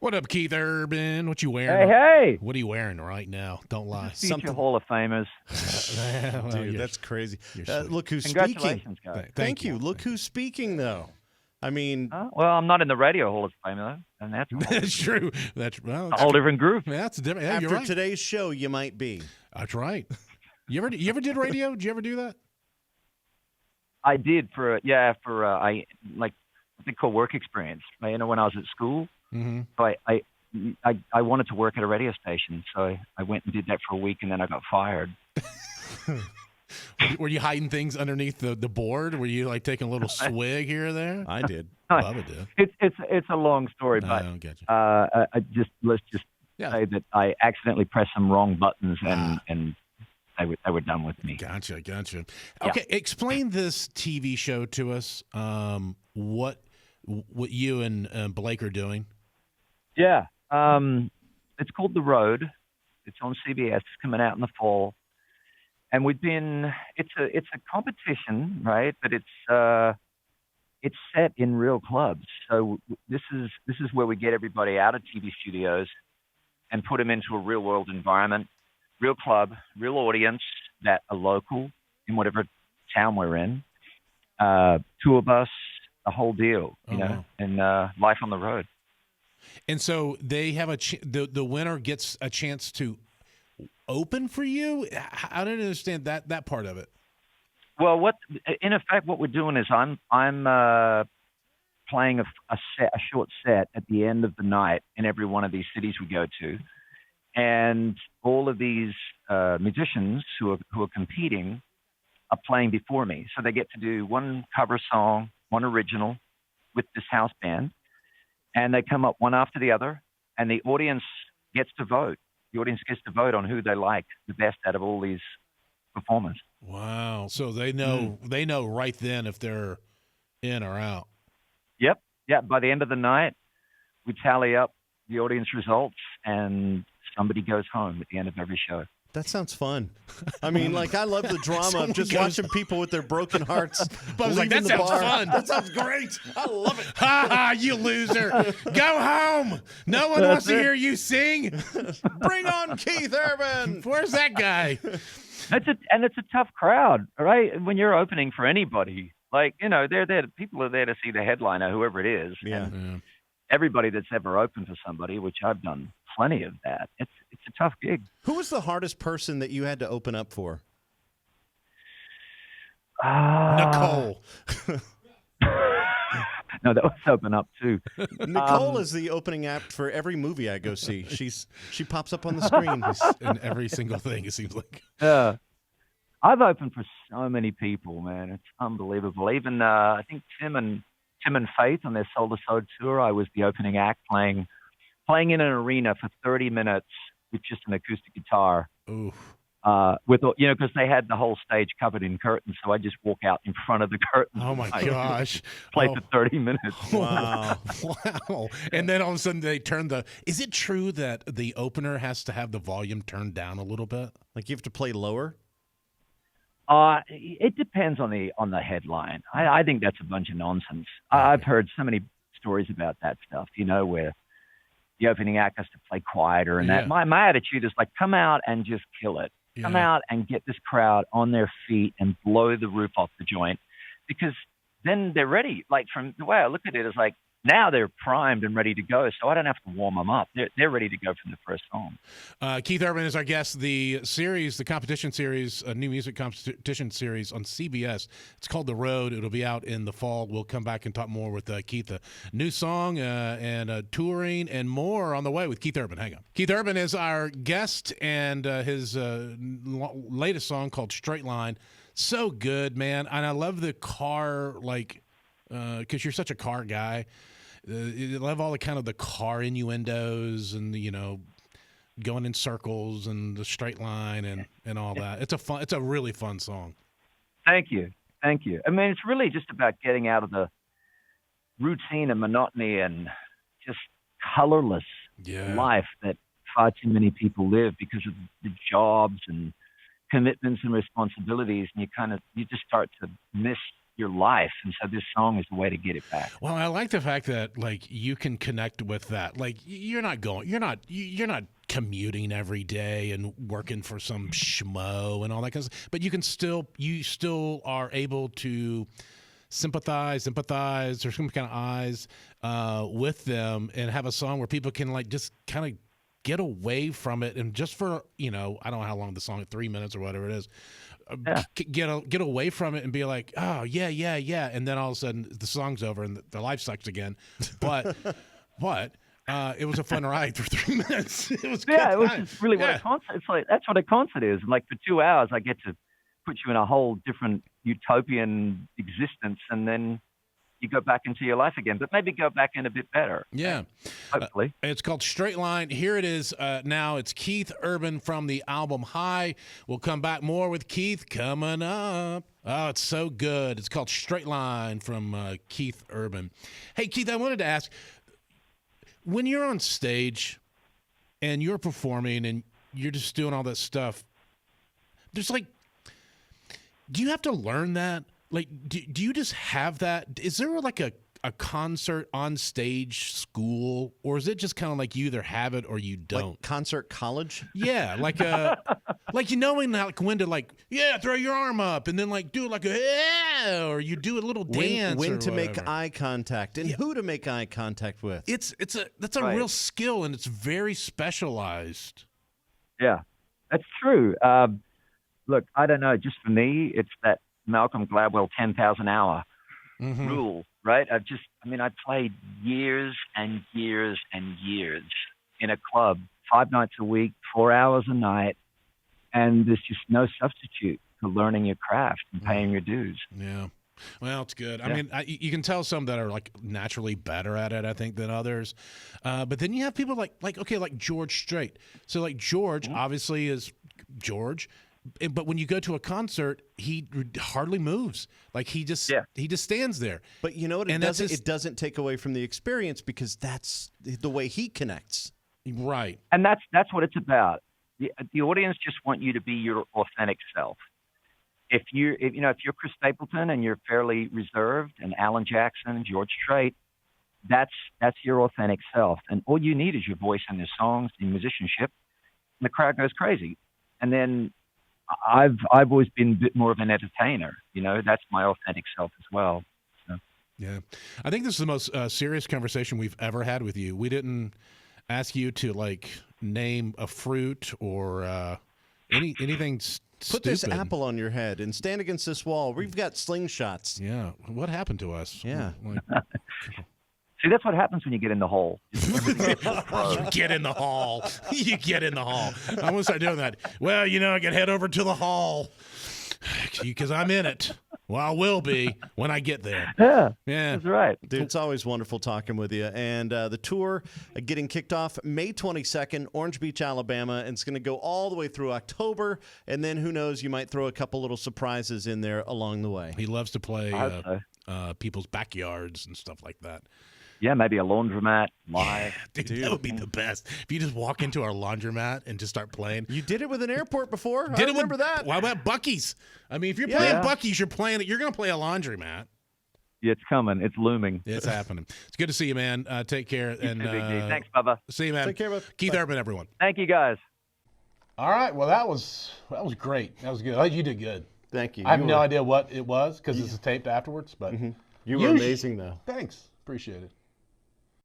What up, Keith Urban? What you wearing? Hey! What are you wearing right now? Don't lie. Future Hall of Famers. Well, Dude, that's crazy. Look who's speaking. Congratulations, guys. Thank you. Look who's speaking, though. I mean, Well, I'm not in the Radio Hall of Fame, though, and that's That's true. That's a whole different group. Yeah, that's different. Yeah, you're after right. today's show, you might be. That's right. You ever did radio? Did you ever do that? I did for I like what they call work experience. When I was at school, so I wanted to work at a radio station, so I went and did that for a week, and then I got fired. Were you hiding things underneath the board? Were you like taking a little swig here or there? I did. Bubba did. It's a long story, No, but I don't get you. let's just say that I accidentally pressed some wrong buttons and they were done with me. Gotcha. Okay, explain this TV show to us. What you and Blake are doing? Yeah, it's called The Road. It's on CBS. It's coming out in the fall, and it's a competition, right? But it's set in real clubs. So this is where we get everybody out of TV studios and put them into a real world environment, real club, real audience that are local in whatever town we're in. Tour bus, the whole deal, you know, and life on the road. And so they have the winner gets a chance to open for you. I didn't understand that part of it. Well, in effect, what we're doing is I'm playing a short set at the end of the night in every one of these cities we go to, and all of these musicians who are competing are playing before me, so they get to do one cover song, one original with this house band. And they come up one after the other, and the audience gets to vote. The audience gets to vote on who they like the best out of all these performers. Wow! So they know right then if they're in or out. Yep. Yeah. By the end of the night, we tally up the audience results, and somebody goes home at the end of every show. That sounds fun. I mean, like, I love the drama of just watching people with their broken hearts. But I was like, that sounds fun. That sounds great. I love it. Ha ha, you loser. Go home. No one wants to hear you sing. Bring on Keith Urban. Where's that guy? It's a tough crowd, right? When you're opening for anybody, like, you know, people are there to see the headliner, whoever it is. Yeah. And everybody that's ever opened for somebody, which I've done plenty of that, it's a tough gig. Who was the hardest person that you had to open up for? Nicole. No, that was open up too. Nicole is the opening act for every movie I go see. She pops up on the screen in every single thing, it seems like. I've opened for so many people, man. It's unbelievable. Even I think Tim and Faith on their Soul to Soul tour, I was the opening act playing in an arena for 30 minutes with just an acoustic guitar. Oof. Because they had the whole stage covered in curtains, so I just walk out in front of the curtains. Oh my gosh! Play for 30 minutes. Wow, wow! And then all of a sudden they turn Is it true that the opener has to have the volume turned down a little bit? Like you have to play lower? It depends on the headline. I think that's a bunch of nonsense. I've heard so many stories about that stuff. You know, where the opening act has to play quieter and that. My attitude is like, come out and just kill it. Yeah. Come out and get this crowd on their feet and blow the roof off the joint, because then they're ready. Like, from the way I look at it, is like, now they're primed and ready to go, so I don't have to warm them up. They're ready to go from the first song. Keith Urban is our guest. The competition series, a new music competition series on CBS. It's called The Road. It'll be out in the fall. We'll come back and talk more with Keith. A new song and touring and more on the way with Keith Urban. Hang on. Keith Urban is our guest, and his latest song called Straight Line. So good, man. And I love the car, like, because you're such a car guy. I love all the kind of the car innuendos and going in circles and the straight line and all that. It's a really fun song. Thank you. I mean, it's really just about getting out of the routine and monotony and just colorless life that far too many people live because of the jobs and commitments and responsibilities, and you just start to miss your life. And so this song is the way to get it back. Well, I like the fact that like you can connect with that. Like you're not commuting every day and working for some schmo and all that kind of stuff. But you still are able to sympathize, or some kind of eyes with them, and have a song where people can like just kind of get away from it, and just for I don't know how long the song, 3 minutes or whatever it is. Get away from it and be like, oh yeah, and then all of a sudden the song's over and their life sucks again. But it was a fun ride for 3 minutes. It was it was just really what a concert. It's like that's what a concert is. Like for 2 hours, I get to put you in a whole different utopian existence, and then you go back into your life again, but maybe go back in a bit better. Yeah. Hopefully. It's called Straight Line. Here it is now. It's Keith Urban from the album High. We'll come back more with Keith coming up. Oh, it's so good. It's called Straight Line from Keith Urban. Hey, Keith, I wanted to ask, when you're on stage and you're performing and you're just doing all that stuff, there's like, do you have to learn that? Like, do you just have that? Is there like a concert on stage school, or is it just kind of like you either have it or you don't? Like concert college? Yeah, like knowing like when to like throw your arm up and then like do it like or you do a little dance. When or to whatever. make eye contact and who to make eye contact with. That's a real skill, and it's very specialized. Yeah, that's true. Look, I don't know. Just for me, it's that Malcolm Gladwell 10,000 hour rule, right? I played years and years and years in a club, 5 nights a week, 4 hours a night, and there's just no substitute for learning your craft and paying your dues. Yeah. Well, it's good. Yeah. I mean, you can tell some that are like naturally better at it, I think, than others. But then you have people like George Strait. So like George obviously is George. But when you go to a concert, he hardly moves. Like he just stands there. But you know what? It doesn't take away from the experience, because that's the way he connects. Right. And that's what it's about. The audience just want you to be your authentic self. If you're Chris Stapleton and you're fairly reserved, and Alan Jackson, George Strait, that's your authentic self. And all you need is your voice and your songs, your musicianship, and the crowd goes crazy. And then I've always been a bit more of an entertainer. That's my authentic self as well. So. Yeah. I think this is the most serious conversation we've ever had with you. We didn't ask you to like name a fruit or anything Put this apple on your head and stand against this wall. We've got slingshots. Yeah. What happened to us? Yeah. See, that's what happens when you get in the hole. You get in the hall. You get in the hall. I'm going to start doing that. Well, I can head over to the hall because I'm in it. Well, I will be when I get there. Yeah, that's right. Dude, it's always wonderful talking with you. And the tour getting kicked off May 22nd, Orange Beach, Alabama. And it's going to go all the way through October. And then who knows, you might throw a couple little surprises in there along the way. He loves to play people's backyards and stuff like that. Yeah, maybe a laundromat. Dude, that would be the best. If you just walk into our laundromat and just start playing. You did it with an airport before. I remember that. Why about Buc-ee's? I mean, if you're playing Buc-ee's, you're going to play a laundromat. Yeah, it's coming. It's looming. It's happening. It's good to see you, man. Take care. Thanks, Bubba. See you, man. Take care, bud. Keith Urban, everyone. Thank you, guys. All right. Well, that was great. That was good. You did good. Thank you. I have no idea what it was because this is taped afterwards, but you were amazing, though. Thanks. Appreciate it.